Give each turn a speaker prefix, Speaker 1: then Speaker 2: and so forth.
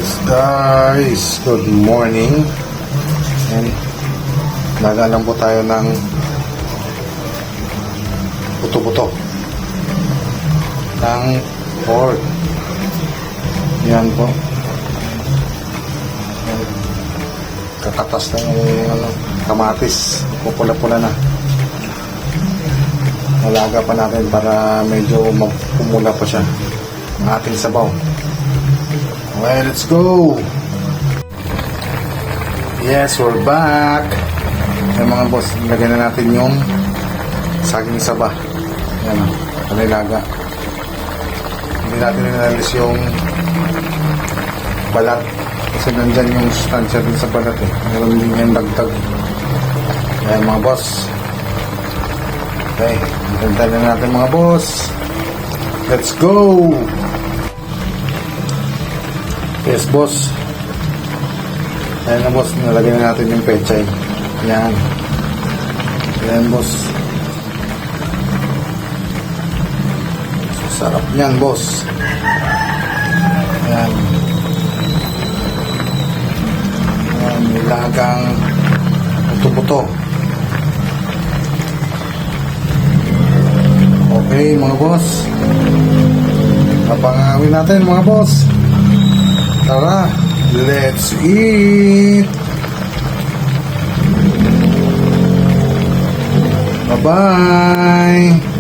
Speaker 1: Yes guys, good morning. And nagalang po tayo ng buto-buto ng pork. Yan po. Kakatas na yung kamatis, pupula-pula na. Nalaga pa natin para medyo magpumula pa siya ang ating sabaw. Okay, let's go. Yes, we're back. Yung mga boss, lagyan na natin yung saging saba. Yan o, panilaga. Hindi natin inalis yung balat kasi nandyan yung sustansya din sa balat eh. Meron din yung dagdag. Yan mga boss. Okay, hintay na natin mga boss. Let's go. Yes boss. Ayan na boss, nalagyan na natin yung pechay. Yan. Ayan boss. So, sarap niyan boss. Ayan. Ayan, nilagang buto-buto. Okay mga boss. Napangawin natin mga boss. Tara, let's eat. Bye-bye.